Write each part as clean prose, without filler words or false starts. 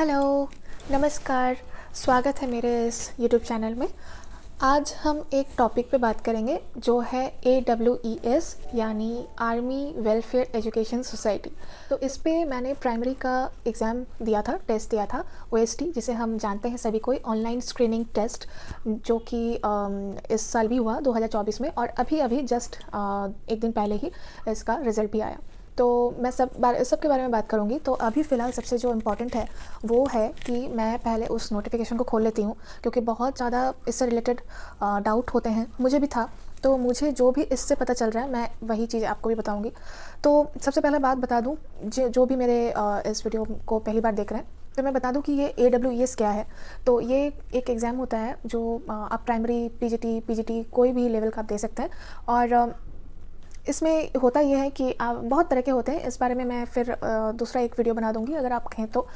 Hello, नमस्कार। स्वागत है मेरे इस यूट्यूब चैनल में। आज हम एक टॉपिक पे बात करेंगे जो है AWES यानी आर्मी वेलफेयर एजुकेशन सोसाइटी। तो इस पे मैंने प्राइमरी का एग्ज़ाम दिया था, टेस्ट दिया था, OST, जिसे हम जानते हैं सभी कोई ऑनलाइन स्क्रीनिंग टेस्ट, जो कि इस साल भी हुआ 2024 में, और अभी जस्ट एक दिन पहले ही इसका रिज़ल्ट भी आया। तो मैं सबके बारे में बात करूँगी। तो अभी फ़िलहाल सबसे जो इम्पोर्टेंट है वो है कि मैं पहले उस नोटिफिकेशन को खोल लेती हूँ, क्योंकि बहुत ज़्यादा इससे रिलेटेड डाउट होते हैं, मुझे भी था। तो मुझे जो भी इससे पता चल रहा है मैं वही चीज़ आपको भी बताऊँगी। तो सबसे पहले बात बता दूँ, जो भी मेरे इस वीडियो को पहली बार देख रहे हैं, तो मैं बता दूं कि ये AWES क्या है। तो ये एक एग्ज़ाम होता है जो आप प्राइमरी, PGT कोई भी लेवल का आप दे सकते हैं। और इसमें होता ये है कि बहुत तरह के होते हैं। इस बारे में मैं फिर दूसरा एक वीडियो बना दूंगी अगर आप कहें तो।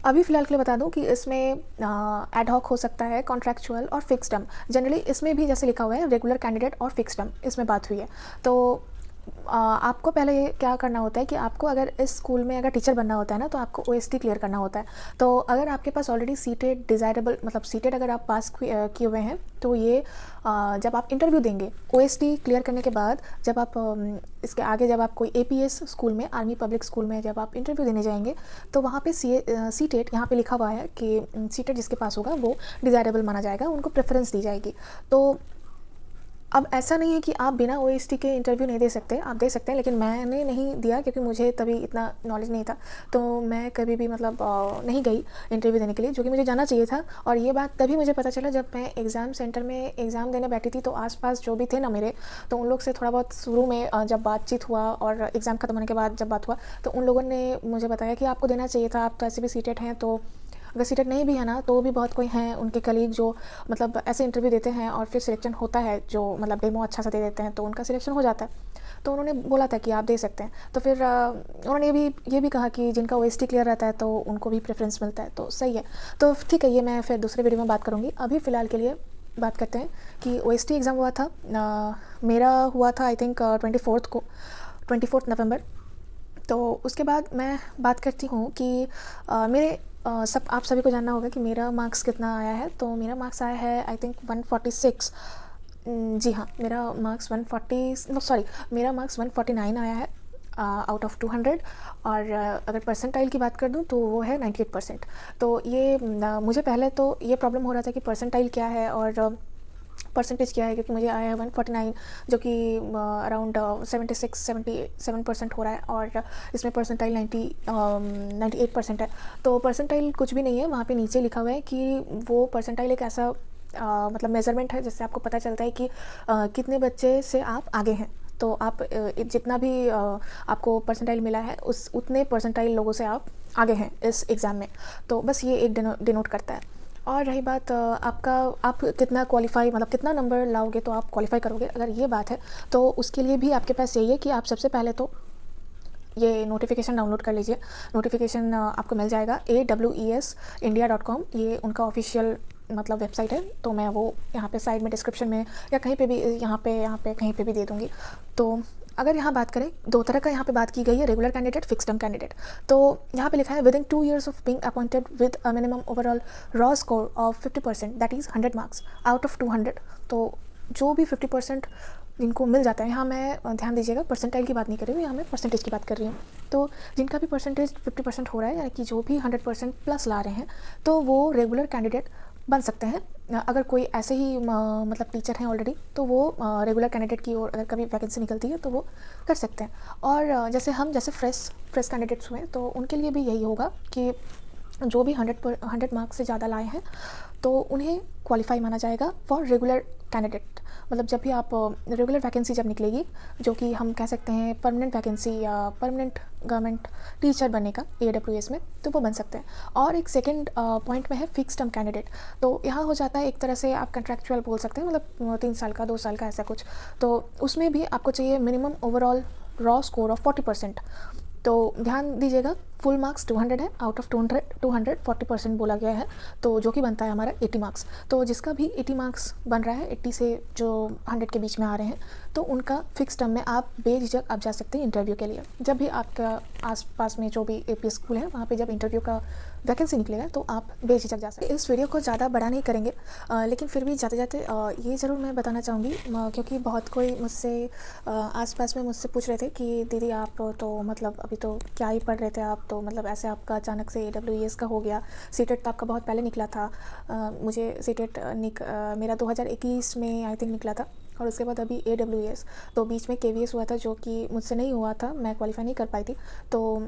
अभी फ़िलहाल के लिए बता दूं कि इसमें एड हॉक हो सकता है, कॉन्ट्रैक्चुअल और फिक्स टर्म। जनरली इसमें भी जैसे लिखा हुआ है रेगुलर कैंडिडेट और फिक्स टर्म, इसमें बात हुई है। तो आपको पहले ये क्या करना होता है कि आपको अगर इस स्कूल में अगर टीचर बनना होता है ना, तो आपको OST क्लियर करना होता है। तो अगर आपके पास ऑलरेडी सीटेड डिज़ायरेबल मतलब सीटेड अगर आप पास किए हुए हैं, तो ये जब आप इंटरव्यू देंगे OST क्लियर करने के बाद, जब आप इसके आगे जब आप कोई APS स्कूल में, आर्मी पब्लिक स्कूल में जब आप इंटरव्यू देने जाएंगे, तो वहाँ पे सीटेड यहाँ पे लिखा हुआ है कि सीटेड जिसके पास होगा वो डिज़ायरेबल माना जाएगा, उनको प्रेफरेंस दी जाएगी। तो अब ऐसा नहीं है कि आप बिना OST के इंटरव्यू नहीं दे सकते, आप दे सकते हैं, लेकिन मैंने नहीं दिया क्योंकि मुझे तभी इतना नॉलेज नहीं था। तो मैं कभी भी मतलब नहीं गई इंटरव्यू देने के लिए, जो कि मुझे जाना चाहिए था। और ये बात तभी मुझे पता चला जब मैं एग्ज़ाम सेंटर में एग्ज़ाम देने बैठी थी। तो आसपास जो भी थे ना मेरे, तो उन लोग से थोड़ा बहुत शुरू में जब बातचीत हुआ और एग्ज़ाम ख़त्म होने के बाद जब बात हुआ, तो उन लोगों ने मुझे बताया कि आपको देना चाहिए था, आप तो ऐसे भी सीटेड हैं। तो अगर सीटेड नहीं भी है ना, तो भी बहुत कोई हैं उनके कलीग जो मतलब ऐसे इंटरव्यू देते हैं और फिर सिलेक्शन होता है, जो मतलब डेमो अच्छा सा दे देते हैं, तो उनका सिलेक्शन हो जाता है। तो उन्होंने बोला था कि आप दे सकते हैं। तो फिर उन्होंने ये भी कहा कि जिनका OST क्लियर रहता है तो उनको भी प्रेफरेंस मिलता है। तो सही है। तो ठीक है, ये मैं फिर दूसरे वीडियो में बात करूँगी। अभी फ़िलहाल के लिए बात करते हैं कि OST एग्ज़ाम हुआ था। मेरा हुआ था आई थिंक 24 नवंबर। तो उसके बाद मैं बात करती हूँ कि मेरे आप सभी को जानना होगा कि मेरा मार्क्स कितना आया है। तो मेरा मार्क्स आया है आई थिंक 146। जी हाँ, मेरा मार्क्स 140, नो सॉरी, मेरा मार्क्स 149 आया है आउट ऑफ 200। और अगर परसेंटाइल की बात कर दूँ तो वो है 98%। तो ये मुझे पहले तो ये प्रॉब्लम हो रहा था कि परसेंटाइल क्या है और परसेंटेज क्या है, क्योंकि मुझे आया है 149, जो कि अराउंड 76-77% हो रहा है। और इसमें परसेंटाइल 98% है। तो परसेंटाइल कुछ भी नहीं है, वहाँ पे नीचे लिखा हुआ है कि वो परसेंटाइल एक ऐसा मतलब मेज़रमेंट है जिससे आपको पता चलता है कि कितने बच्चे से आप आगे हैं। तो आप जितना भी आपको परसेंटाइल मिला है उस उतने परसेंटाइल लोगों से आप आगे हैं इस एग्ज़ाम में। तो बस ये एक डिनोट करता है। और रही बात आप कितना क्वालिफ़ाई मतलब कितना नंबर लाओगे तो आप क्वालिफ़ाई करोगे, अगर ये बात है, तो उसके लिए भी आपके पास यही है कि आप सबसे पहले तो ये नोटिफिकेशन डाउनलोड कर लीजिए। नोटिफिकेशन आपको मिल जाएगा AWESindia.com, ये उनका ऑफिशियल मतलब वेबसाइट है। तो मैं वो यहाँ पे साइड में डिस्क्रिप्शन में या कहीं पे भी यहाँ पे कहीं पे भी दे दूँगी। तो अगर यहाँ बात करें, दो तरह का यहाँ पे बात की गई है, regular candidate, fix term candidate. तो यहाँ पे लिखा है within 2 years of being appointed with a minimum overall raw score of 50%, that is 100 marks out of 200। तो जो भी 50% जिनको मिल जाता है, यहाँ मैं ध्यान दीजिएगा परसेंटाइल की बात नहीं कर रही हूँ, यहाँ मैं परसेंटेज की बात कर रही हूँ। तो जिनका भी परसेंटेज 50% हो रहा है, यानी कि जो भी 100% प्लस ला रहे हैं, तो वो रेगुलर कैंडिडेट बन सकते हैं। अगर कोई ऐसे ही मतलब टीचर हैं ऑलरेडी, तो वो रेगुलर कैंडिडेट की ओर अगर कभी वैकेंसी निकलती है तो वो कर सकते हैं। और जैसे फ्रेश कैंडिडेट्स हुए, तो उनके लिए भी यही होगा कि जो भी 100 मार्क्स से ज़्यादा लाए हैं, तो उन्हें क्वालिफाई माना जाएगा फॉर रेगुलर कैंडिडेट। मतलब जब भी आप रेगुलर वैकेंसी जब निकलेगी, जो कि हम कह सकते हैं परमानेंट वैकेंसी या परमानेंट गवर्नमेंट टीचर बनने का AWS में, तो वो बन सकते हैं। और एक सेकंड पॉइंट में है फिक्स टर्म कैंडिडेट। तो यहाँ हो जाता है एक तरह से आप कंट्रैक्चुअल बोल सकते हैं, मतलब 3 साल का, 2 साल का, ऐसा कुछ। तो उसमें भी आपको चाहिए minimum overall raw score of 40%। तो ध्यान दीजिएगा फुल मार्क्स 200 है, आउट ऑफ 200 40% बोला गया है, तो जो कि बनता है हमारा 80 मार्क्स। तो जिसका भी 80 मार्क्स बन रहा है, 80 से जो 100 के बीच में आ रहे हैं, तो उनका फिक्स टर्म में आप बेझिझक आप जा सकते हैं इंटरव्यू के लिए। जब भी आपका आसपास में जो भी AP स्कूल है वहाँ पे जब इंटरव्यू का वैकेंसी निकलेगा तो आप बेझिझक जा सकते हैं। इस वीडियो को ज़्यादा बड़ा नहीं करेंगे, लेकिन फिर भी जाते जाते ये ज़रूर मैं बताना चाहूँगी, क्योंकि बहुत कोई मुझसे आसपास में मुझसे पूछ रहे थे कि दीदी आप तो मतलब अभी तो क्या ही पढ़ रहे थे आप, तो मतलब ऐसे आपका अचानक से AWES का हो गया, सीटेट तो आपका बहुत पहले निकला था। मुझे सीटेट मेरा 2021 में आई थिंक निकला था, और उसके बाद अभी AWES, तो बीच में KVS हुआ था जो कि मुझसे नहीं हुआ था, मैं क्वालिफाई नहीं कर पाई थी। तो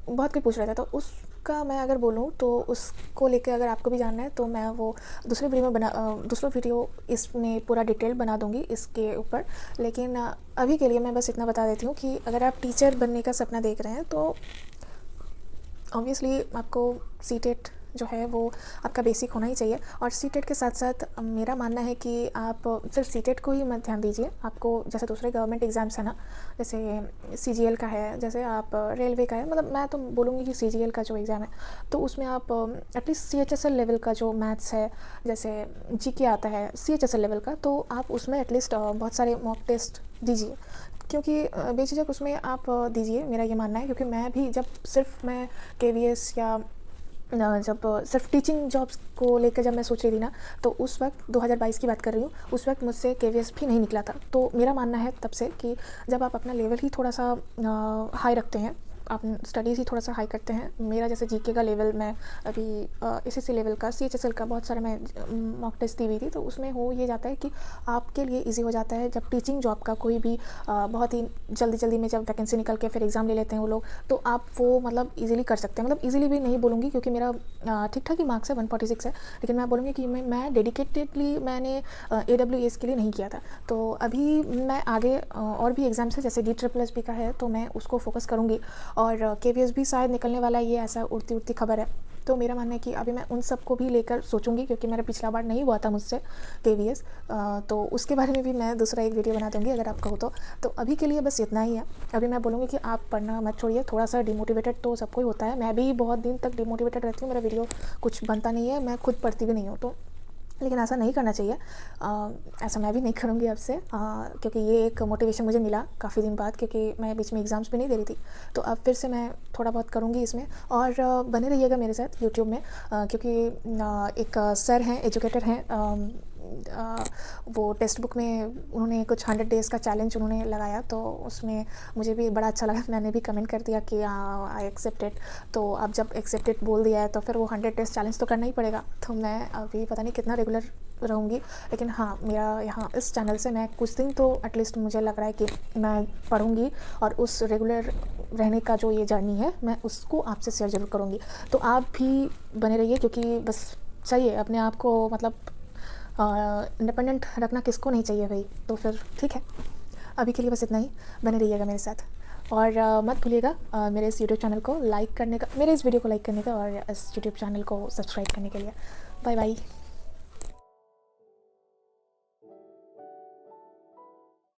बहुत कोई पूछ रहा था, तो उसका मैं अगर बोलूँ तो उसको लेकर अगर आपको भी जानना है तो मैं वो दूसरे वीडियो इसमें पूरा डिटेल बना दूँगी इसके ऊपर। लेकिन अभी के लिए मैं बस इतना बता देती हूँ कि अगर आप टीचर बनने का सपना देख रहे हैं तो ऑब्वियसली आपको सीटेट जो है वो आपका बेसिक होना ही चाहिए। और सीटेट के साथ साथ मेरा मानना है कि आप सिर्फ सीटेट को ही मत ध्यान दीजिए, आपको जैसे दूसरे गवर्नमेंट एग्ज़ाम्स है ना, जैसे CGL का है, जैसे आप रेलवे का है, मतलब मैं तो बोलूँगी कि CGL का जो एग्ज़ाम है तो उसमें आप एटलीस्ट CHSL लेवल का जो मैथ्स है, जैसे GK आता है CHSL लेवल का, तो आप उसमें एटलीस्ट बहुत सारे मॉक टेस्ट दीजिए, क्योंकि बेझिझक उसमें आप दीजिए, मेरा ये मानना है। क्योंकि मैं भी जब सिर्फ मैं KVS या जब सिर्फ टीचिंग जॉब्स को लेकर जब मैं सोच रही थी ना, तो उस वक्त 2022 की बात कर रही हूँ, उस वक्त मुझसे KVS भी नहीं निकला था। तो मेरा मानना है तब से कि जब आप अपना लेवल ही थोड़ा सा हाई रखते हैं, आप स्टडीज़ ही थोड़ा सा हाई करते हैं, मेरा जैसे GK का लेवल मैं अभी SSC लेवल का, CHSL का बहुत सारे मैं मॉक टेस्ट दी हुई थी, तो उसमें हो ये जाता है कि आपके लिए ईजी हो जाता है जब टीचिंग जॉब का कोई भी बहुत ही जल्दी में जब वैकेंसी निकल के फिर एग्ज़ाम ले लेते हैं वो लोग, तो आप वो मतलब ईजिली कर सकते हैं। मतलब ईजिली भी नहीं बोलूँगी क्योंकि मेरा ठीक ठाक ही मार्क्स है, 146 है, लेकिन मैं बोलूँगी कि मैं डेडिकेटेडली मैंने AWS के लिए नहीं किया था। तो अभी मैं आगे और भी एग्ज़ाम्स है, जैसे DSSS का है, तो मैं उसको फोकस करूँगी, और KVS भी शायद निकलने वाला है, ये ऐसा उड़ती खबर है। तो मेरा मानना है कि अभी मैं उन सब को भी लेकर सोचूंगी, क्योंकि मेरा पिछला बार नहीं हुआ था मुझसे KVS, तो उसके बारे में भी मैं दूसरा एक वीडियो बना दूंगी अगर आप कहो तो अभी के लिए बस इतना ही है। अभी मैं बोलूँगी कि आप पढ़ना मत छोड़िए, थोड़ा सा डिमोटिवेटेड तो सबको ही होता है, मैं भी बहुत दिन तक डिमोटिवेटेड रहती हूँ, मेरा वीडियो कुछ बनता नहीं है, मैं खुद पढ़ती भी नहीं हूँ, तो लेकिन ऐसा नहीं करना चाहिए। ऐसा मैं भी नहीं करूँगी अब से, क्योंकि ये एक मोटिवेशन मुझे मिला काफ़ी दिन बाद, क्योंकि मैं बीच में एग्ज़ाम्स भी नहीं दे रही थी, तो अब फिर से मैं थोड़ा बहुत करूँगी इसमें। और बने रहिएगा मेरे साथ यूट्यूब में, क्योंकि एक सर हैं, एजुकेटर हैं, वो टेक्स्ट बुक में उन्होंने कुछ 100 डेज़ का चैलेंज उन्होंने लगाया, तो उसमें मुझे भी बड़ा अच्छा लगा, मैंने भी कमेंट कर दिया कि आई एक्सेप्टेड। तो अब जब एक्सेप्टेड बोल दिया है तो फिर वो 100 डेज़ चैलेंज तो करना ही पड़ेगा। तो मैं अभी पता नहीं कितना रेगुलर रहूँगी, लेकिन हाँ, मेरा यहाँ इस चैनल से मैं कुछ दिन तो एटलीस्ट मुझे लग रहा है कि मैं पढ़ूँगी, और उस रेगुलर रहने का जो ये जर्नी है मैं उसको आपसे शेयर ज़रूर करूँगी। तो आप भी बने रहिए, क्योंकि बस चाहिए अपने आप को, मतलब इंडिपेंडेंट रखना किसको नहीं चाहिए भाई, तो फिर ठीक है। अभी के लिए बस इतना ही, बने रहिएगा मेरे साथ, और मत भूलिएगा मेरे इस यूट्यूब चैनल को लाइक करने का, मेरे इस वीडियो को लाइक करने का, और इस यूट्यूब चैनल को सब्सक्राइब करने के लिए। Bye bye.